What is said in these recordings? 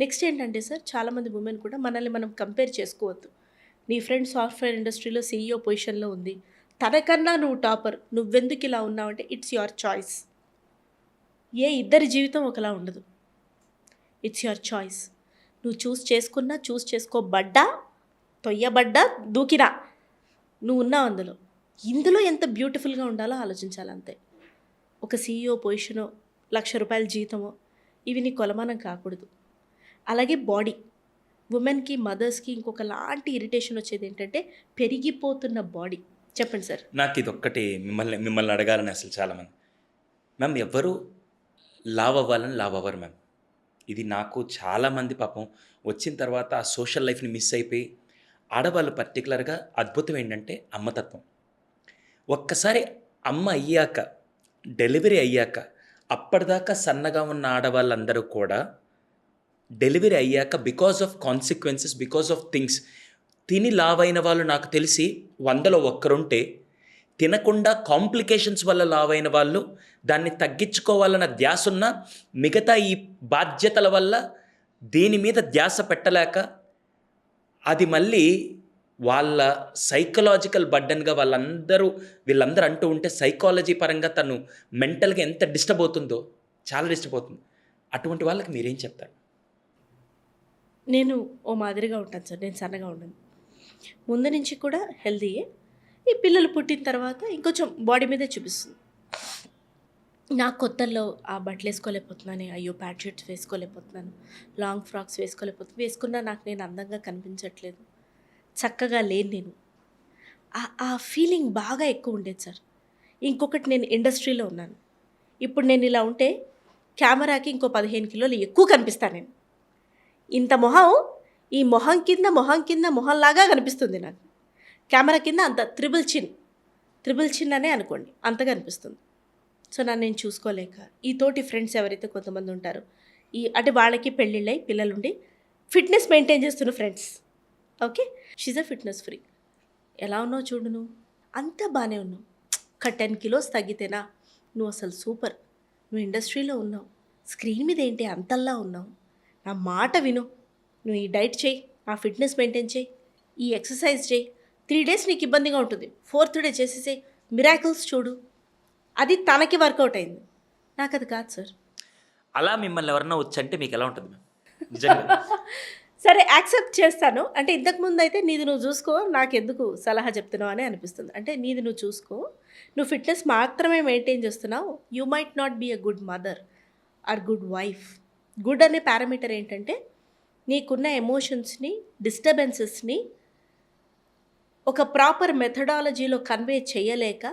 Next ఏంటంటే sir, చాలామంది women కూడా మనల్ని మనం కంపేర్ చేసుకోవద్దు. నీ ఫ్రెండ్ సాఫ్ట్‌వేర్ ఇండస్ట్రీలో సీఈఓ పొజిషన్‌లో ఉంది. తనకన్నా నువ్వు టాపర్. నువ్వెందుకు ఇలా ఉన్నావంటే ఇట్స్ యువర్ చాయిస్. ఇద్దరి జీవితం ఒకలా ఉండదు. It's your choice. నువ్వు చేసుకున్నా, చేసుకోబడ్డా, తొయ్యబడ్డా, దూకినా నువ్వున్నావు అందులో. ఇందులో ఎంత బ్యూటిఫుల్‌గా ఉండాలో ఆలోచించాలి అంతే. ఒక సీఈఓ పొజిషనో, ₹1,00,000 జీతమో ఇవి నీ కొలమానం కాకూడదు. అలాగే బాడీ. వుమెన్‌కి, మదర్స్‌కి ఇంకొకలాంటి ఇరిటేషన్ వచ్చేదేంటంటే పెరిగిపోతున్న బాడీ. చెప్పండి సార్. నాకిదొక్కటి మిమ్మల్ని అడగాలని అసలు చాలామంది. మ్యామ్ ఎవ్వరు లావ్ అవ్వాలని లావ్ అవ్వరు మ్యామ్. ఇది నాకు చాలామంది పాపం వచ్చిన తర్వాత ఆ సోషల్ లైఫ్‌ని మిస్ అయిపోయి ఆడవాళ్ళు పర్టిక్యులర్‌గా అద్భుతం ఏంటంటే అమ్మతత్వం. ఒక్కసారి అమ్మ అయ్యాక, డెలివరీ అయ్యాక అప్పటిదాకా సన్నగా ఉన్న ఆడవాళ్ళందరూ కూడా డెలివరీ అయ్యాక because of consequences, because of things తిని లావైన వాళ్ళు నాకు తెలిసి 100లో ఒక్కరుంటే, తినకుండా కాంప్లికేషన్స్ వల్ల లావైన వాళ్ళు, దాన్ని తగ్గించుకోవాలన్న ధ్యాసున్న, మిగతా ఈ బాధ్యతల వల్ల దీని మీద ధ్యాస పెట్టలేక అది మళ్ళీ వాళ్ళ సైకలాజికల్ బర్డెన్‌గా వీళ్ళందరూ అంటూ ఉంటే సైకాలజీ పరంగా తను మెంటల్‌గా ఎంత డిస్టర్బ్ అవుతుందో, చాలా డిస్టర్బ్ అవుతుంది. అటువంటి వాళ్ళకి మీరేం చెప్తారు? నేను ఓ మాదిరిగా ఉంటాను సార్. నేను సన్నగా ఉండను. ముందు నుంచి కూడా హెల్తీయే. ఈ పిల్లలు పుట్టిన తర్వాత ఇంకొంచెం బాడీ మీదే చూపిస్తుంది. నాకు కొత్తల్లో ఆ బట్టలేసుకోలేకపోతున్నాను. అయ్యో! ప్యాంట్ షర్ట్స్ వేసుకోలేకపోతున్నాను. లాంగ్ ఫ్రాక్స్ వేసుకోలేకపోతున్నాను. వేసుకున్నా నాకు నేను అందంగా కనిపించట్లేదు. చక్కగా లేను నేను. ఆ ఫీలింగ్ బాగా ఎక్కువ ఉండేది సార్. ఇంకొకటి, నేను ఇండస్ట్రీలో ఉన్నాను. ఇప్పుడు నేను ఇలా ఉంటే కెమెరాకి ఇంకో 15 కిలోలు ఎక్కువ కనిపిస్తా నేను. ఇంత మొహం, ఈ మొహం కింద మొహంలాగా కనిపిస్తుంది నాకు. కెమెరా కింద అంత త్రిబుల్ చిన్ అనే అనుకోండి, అంతగా అనిపిస్తుంది. సో నన్ను నేను చూసుకోలేక, ఈ తోటి ఫ్రెండ్స్ ఎవరైతే కొంతమంది ఉంటారో, అంటే వాళ్ళకి పెళ్ళిళ్ళై పిల్లలుండి ఫిట్నెస్ మెయింటైన్ చేస్తున్న friends, okay, she's a fitness free. ఎలా ఉన్నావు చూడు నువ్వు, అంతా బాగానే ఉన్నావు, ఒక 10 కిలోస్ తగ్గితేనా నువ్వు అసలు సూపర్, నువ్వు ఇండస్ట్రీలో ఉన్నావు, స్క్రీన్ మీద ఏంటి అంతల్లా ఉన్నావు, నా మాట విను, నువ్వు ఈ డైట్ చేయి, ఆ ఫిట్నెస్ మెయింటైన్ చేయి, ఈ ఎక్సర్సైజ్ చేయి, 3 డేస్ నీకు ఇబ్బందిగా ఉంటుంది, 4th డే చేసేసేయి, మిరాకిల్స్ చూడు. అది తనకి వర్కౌట్ అయింది, నాకు అది కాదు సార్. అలా మిమ్మల్ని ఎవరన్నా వచ్చంటే మీకు ఎలా ఉంటుంది మ్యామ్? నిజంగా. సరే, యాక్సెప్ట్ చేస్తాను. అంటే ఇంతకుముందు అయితే నీది నువ్వు చూసుకో, నాకెందుకు సలహా చెప్తున్నావు అని అనిపిస్తుంది. అంటే నీది నువ్వు చూసుకో, నువ్వు ఫిట్నెస్ మాత్రమే మెయింటైన్ చేస్తున్నావు, you might not be a good mother or good wife. Good అనే పారామీటర్ ఏంటంటే నీకున్న ఎమోషన్స్ని, డిస్టర్బెన్సెస్ని ఒక ప్రాపర్ మెథడాలజీలో కన్వే చేయలేక,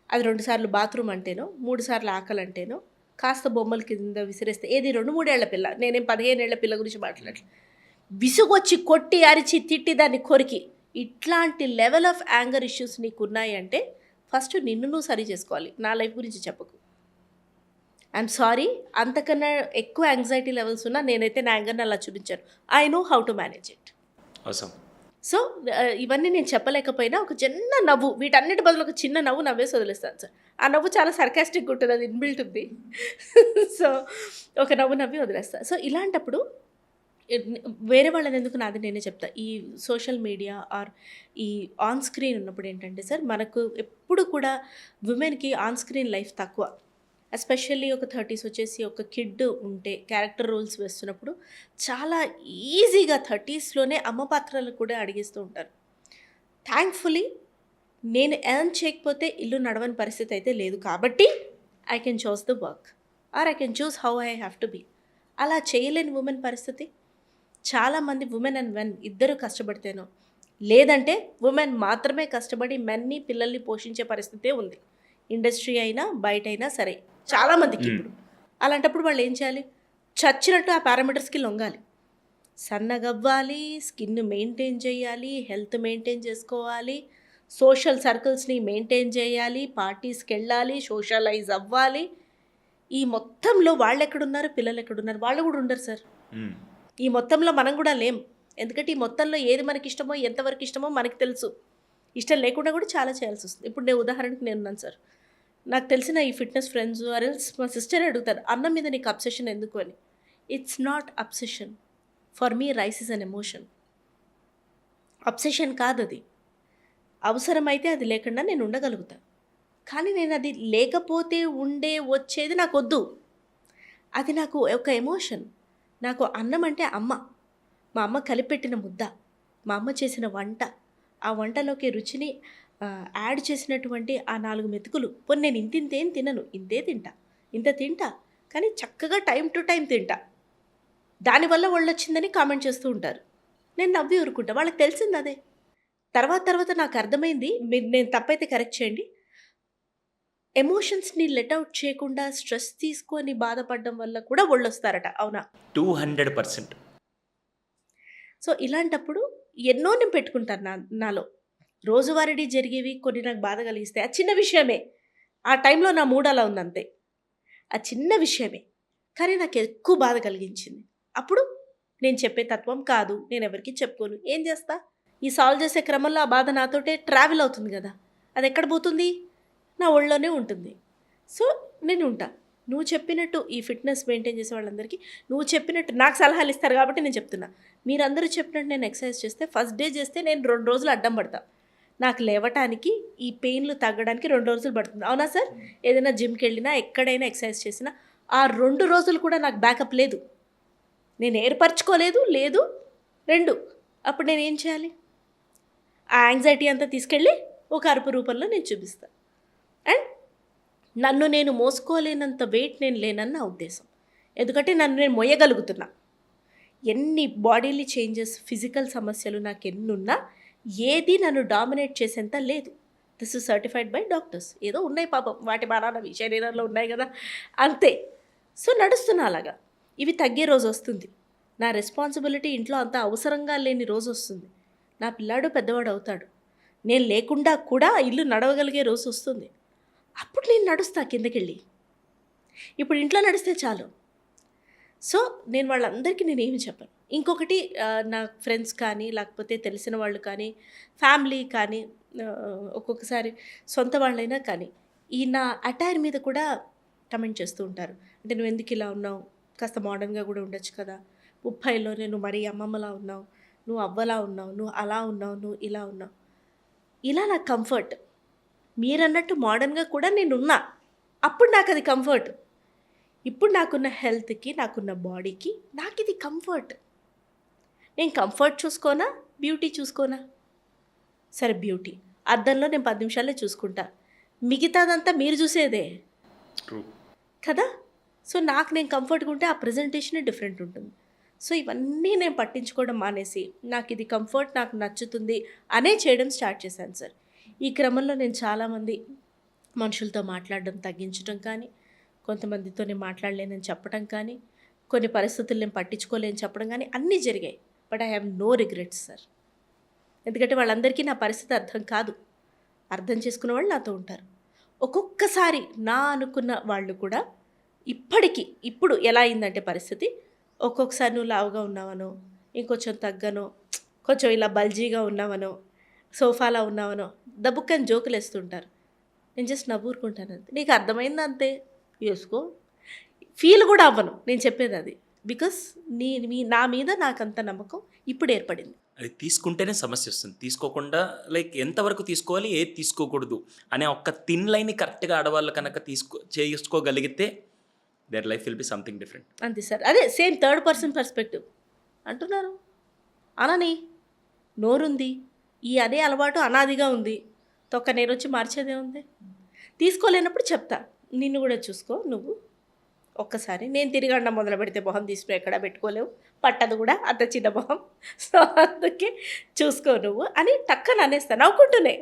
అది 2 సార్లు బాత్రూమ్ అంటేనో, 3 సార్లు ఆకలి అంటేనో, కాస్త బొమ్మల కింద విసిరేస్తే, ఏది 2-3 ఏళ్ల పిల్ల, నేనేం 15 ఏళ్ల పిల్ల గురించి మాట్లాడట్లేదు, విసుగొచ్చి కొట్టి అరిచి తిట్టి దాన్ని కొరికి, ఇట్లాంటి లెవెల్ ఆఫ్ యాంగర్ ఇష్యూస్ నీకు ఉన్నాయి అంటే ఫస్ట్ నిన్ను నువ్వు సరి చేసుకోవాలి. నా లైఫ్ గురించి చెప్పకు. ఐఎమ్ సారీ, అంతకన్నా ఎక్కువ యాంగ్జైటీ లెవెల్స్ ఉన్నా నేనైతే నా యాంగర్ని అలా చూపించాను. I know how to manage it. అవసరం. సో ఇవన్నీ నేను చెప్పలేకపోయినా ఒక చిన్న నవ్వు, వీటన్నిటి బదులు ఒక చిన్న నవ్వు నవ్వేసి వదిలేస్తాను సార్. ఆ నవ్వు చాలా సర్కాస్టిక్గా ఉంటుంది, అది ఇన్బిల్ట్ ఉంది. సో ఒక నవ్వు నవ్వి వదిలేస్తాను. సో ఇలాంటప్పుడు వేరే వాళ్ళని ఎందుకు, నాది నేనే చెప్తా. ఈ సోషల్ మీడియా ఆర్ ఈ ఆన్ స్క్రీన్ ఉన్నప్పుడు ఏంటంటే సార్, మనకు ఎప్పుడు కూడా విమెన్కి ఆన్ స్క్రీన్ లైఫ్ తక్కువ. ఎస్పెషల్లీ ఒక 30s వచ్చేసి ఒక కిడ్ ఉంటే క్యారెక్టర్ రోల్స్ వేస్తున్నప్పుడు చాలా ఈజీగా 30sలోనే అమ్మ పాత్రలు కూడా అడిగిస్తూ ఉంటారు. థ్యాంక్ఫుల్లీ నేను ఎర్న్ చేయకపోతే ఇల్లు నడవని పరిస్థితి అయితే లేదు కాబట్టి I can choose the work or I can choose how I have to be. అలా చేయలేని ఉమెన్ పరిస్థితి చాలామంది, ఉమెన్ అండ్ మెన్ ఇద్దరు కష్టపడితేనో, లేదంటే ఉమెన్ మాత్రమే కష్టపడి మెన్ని పిల్లల్ని పోషించే పరిస్థితే ఉంది. ఇండస్ట్రీ అయినా బయట అయినా సరే చాలామందికి ఇప్పుడు. అలాంటప్పుడు వాళ్ళు ఏం చేయాలి, చచ్చినట్టు ఆ పారామీటర్స్కి లొంగాలి, సన్నగవ్వాలి, స్కిన్ మెయింటైన్ చేయాలి, హెల్త్ మెయింటైన్ చేసుకోవాలి, సోషల్ సర్కిల్స్ని మెయింటైన్ చేయాలి, పార్టీస్కి వెళ్ళాలి, సోషలైజ్ అవ్వాలి. ఈ మొత్తంలో వాళ్ళు ఎక్కడున్నారు, పిల్లలు ఎక్కడున్నారు, వాళ్ళు కూడా ఉండరు సార్. ఈ మొత్తంలో మనం కూడా లేం. ఎందుకంటే ఈ మొత్తంలో ఏది మనకి ఇష్టమో, ఎంతవరకు ఇష్టమో మనకి తెలుసు. ఇష్టం లేకుండా కూడా చాలా చేయాల్సి వస్తుంది. ఇప్పుడు నేను ఉదాహరణకి నేనున్నాను సార్, నాకు తెలిసిన ఈ ఫిట్నెస్ ఫ్రెండ్స్ ఆర్ఎల్స్ మా సిస్టర్ అడుగుతారు, అన్నం మీద నీకు అబ్సెషన్ ఎందుకు అని. It's not obsession. For me rice is an emotion. Obsession కాదు అది. అవసరమైతే అది లేకుండా నేను ఉండగలుగుతా. కానీ నేను అది లేకపోతే వచ్చేది నాకొద్దు. అది నాకు ఒక ఎమోషన్. నాకు అన్నం అంటే అమ్మ. మా అమ్మ కలిపెట్టిన ముద్ద, మా అమ్మ చేసిన వంట, ఆ వంటలోకి రుచిని యాడ్ చేసినటువంటి ఆ 4 మెతుకులు. పోనీ నేను ఇంతేం తినను, ఇంతే తింటా, ఇంత తింటా, కానీ చక్కగా టైం టు టైం తింటా. దానివల్ల ఒళ్ళొచ్చిందని కామెంట్ చేస్తూ ఉంటారు. నేను నవ్వి ఊరుకుంటా. వాళ్ళకి తెలిసింది అదే. తర్వాత నాకు అర్థమైంది. నేను తప్పైతే కరెక్ట్ చేయండి. ఎమోషన్స్ని లెట్ అవుట్ చేయకుండా స్ట్రెస్ తీసుకొని బాధపడడం వల్ల కూడా ఒళ్ళొస్తారట. అవునా? 200%. సో ఇలాంటప్పుడు ఎన్నో నేను పెట్టుకుంటాను నాలో. రోజువారీ జరిగేవి కొన్ని నాకు బాధ కలిగిస్తాయి. ఆ చిన్న విషయమే. ఆ టైంలో నా మూడ్ అలా ఉందంతే. ఆ చిన్న విషయమే కానీ నాకు ఎక్కువ బాధ కలిగించింది. అప్పుడు నేను చెప్పే తత్వం కాదు, నేను ఎవరికి చెప్పుకోను. ఏం చేస్తా? ఈ సాల్వ్ చేసే క్రమంలో ఆ బాధ నాతోటే ట్రావెల్ అవుతుంది కదా. అది ఎక్కడ పోతుంది? నా ఒళ్ళోనే ఉంటుంది. సో నేను ఉంటా. నువ్వు చెప్పినట్టు ఈ ఫిట్నెస్ మెయింటైన్ చేసే వాళ్ళందరికీ నువ్వు చెప్పినట్టు నాకు సలహాలు ఇస్తారు కాబట్టి నేను చెప్తున్నా. మీరందరూ చెప్పినట్టు నేను ఎక్సర్సైజ్ చేస్తే ఫస్ట్ డే చేస్తే నేను 2 రోజులు అడ్డం పడతా. నాకు లేవటానికి ఈ పెయిన్లు తగ్గడానికి 2 రోజులు పడుతుంది. అవునా సార్? ఏదైనా జిమ్కి వెళ్ళినా ఎక్కడైనా ఎక్సర్సైజ్ చేసినా ఆ 2 రోజులు కూడా నాకు బ్యాకప్ లేదు. నేను ఏర్పరచుకోలేదు. 2 అప్పుడు నేను ఏం చేయాలి? ఆ యాంగ్జైటీ అంతా తీసుకెళ్ళి ఒక అరుపు రూపంలో నేను చూపిస్తాను. అండ్ నన్ను నేను మోసుకోలేనంత వెయిట్ నేను లేనని నా ఉద్దేశం. ఎందుకంటే నన్ను నేను మోయగలుగుతున్నా. ఎన్ని బాడీలీ చేంజెస్, ఫిజికల్ సమస్యలు నాకు ఎన్నున్నా ఏది నన్ను డామినేట్ చేసేంత లేదు. This is certified by doctors. ఏదో ఉన్నాయి పాపం, వాటి బాణాలవి శరీరంలో ఉన్నాయి కదా, అంతే. సో నడుస్తున్నా అలాగా. ఇవి తగ్గే రోజు వస్తుంది. నా రెస్పాన్సిబిలిటీ ఇంట్లో అంత అవసరంగా లేని రోజు వస్తుంది. నా పిల్లాడు పెద్దవాడు అవుతాడు. నేను లేకుండా కూడా ఇల్లు నడవగలిగే రోజు వస్తుంది. అప్పుడు నేను నడుస్తా కిందకెళ్ళి. ఇప్పుడు ఇంట్లో నడిస్తే చాలు. సో నేను వాళ్ళందరికీ నేనేమి చెప్పను. ఇంకొకటి నా ఫ్రెండ్స్ కానీ లేకపోతే తెలిసిన వాళ్ళు కానీ ఫ్యామిలీ కానీ ఒక్కొక్కసారి సొంత వాళ్ళైనా కానీ ఈ నా అటైర్ మీద కూడా కమెంట్ చేస్తూ ఉంటారు. అంటే నువ్వు ఎందుకు ఇలా ఉన్నావు, కాస్త మోడర్న్గా కూడా ఉండొచ్చు కదా, 30లో నేను మరీ అమ్మమ్మలా ఉన్నావు, నువ్వు అవ్వలా ఉన్నావు, నువ్వు అలా ఉన్నావు, నువ్వు ఇలా ఉన్నావు. ఇలా నాకు కంఫర్ట్. మీరన్నట్టు మోడర్న్గా కూడా నేనున్నా. అప్పుడు నాకు అది కంఫర్ట్. ఇప్పుడు నాకున్న హెల్త్కి, నాకున్న బాడీకి నాకు ఇది కంఫర్ట్. నేను కంఫర్ట్ చూసుకోనా, బ్యూటీ చూసుకోనా? సరే బ్యూటీ అద్దంలో నేను 10 నిమిషాలే చూసుకుంటా. మిగతాదంతా మీరు చూసేదే కదా. సో నాకు నేను కంఫర్ట్గా ఉంటే ఆ ప్రజెంటేషనే డిఫరెంట్ ఉంటుంది. సో ఇవన్నీ నేను పట్టించుకోవడం మానేసి నాకు ఇది కంఫర్ట్, నాకు నచ్చుతుంది అనే చేయడం స్టార్ట్ చేశాను సార్. ఈ క్రమంలో నేను చాలామంది మనుషులతో మాట్లాడడం తగ్గించడం కానీ, కొంతమందితో నేను మాట్లాడలేనని చెప్పడం కానీ, కొన్ని పరిస్థితులు నేను పట్టించుకోలేని చెప్పడం కానీ అన్నీ జరిగాయి. But I have no regrets sir. ఎందుకంటే వాళ్ళందరికీ నా పరిస్థితి అర్థం కాదు. అర్థం చేసుకున్న వాళ్ళు నాతో ఉంటారు. ఒక్కొక్కసారి నా అనుకున్న వాళ్ళు కూడా ఇప్పుడు ఎలా అయిందంటే పరిస్థితి, ఒక్కొక్కసారి నువ్వు లావుగా ఉన్నావనో, ఇంకొంచెం తగ్గనో, కొంచెం ఇలా బల్జీగా ఉన్నావనో, సోఫాలా ఉన్నావనో దబ్బుక్కని జోకులు వేస్తుంటారు. నేను జస్ట్ నవ్వురుకుంటాను అంతే. నీకు అర్థమైంది అంతే, వేసుకో. ఫీల్ కూడా అవ్వను నేను చెప్పేది అది. బికాస్ నా మీద నాకంత నమ్మకం ఇప్పుడు ఏర్పడింది. అది తీసుకుంటేనే సమస్య వస్తుంది. తీసుకోకుండా లైక్ ఎంతవరకు తీసుకోవాలి, ఏది తీసుకోకూడదు అనే ఒక్క థిన్ లైన్ని కరెక్ట్గా ఆడవాళ్ళు కనుక చేసుకోగలిగితే their life will be something different. అంతే సార్. అదే సేమ్ థర్డ్ పర్సన్ పర్స్పెక్టివ్ అంటున్నారు. అనని నోరుంది, ఈ అదే అలవాటు అనాదిగా ఉంది. తొక్క నేను వచ్చి మార్చేదే ఉంది. తీసుకోలేనప్పుడు చెప్తా, నిన్ను కూడా చూసుకో నువ్వు ఒక్కసారి. నేను తిరిగండ మొదలు పెడితే మొహం తీసుకుని ఎక్కడా పెట్టుకోలేవు, పట్టదు కూడా అంత చిన్న మొహం. సో అందుకే చూసుకో నువ్వు అని టక్కన అనేస్తా నవ్వుకుంటూనే.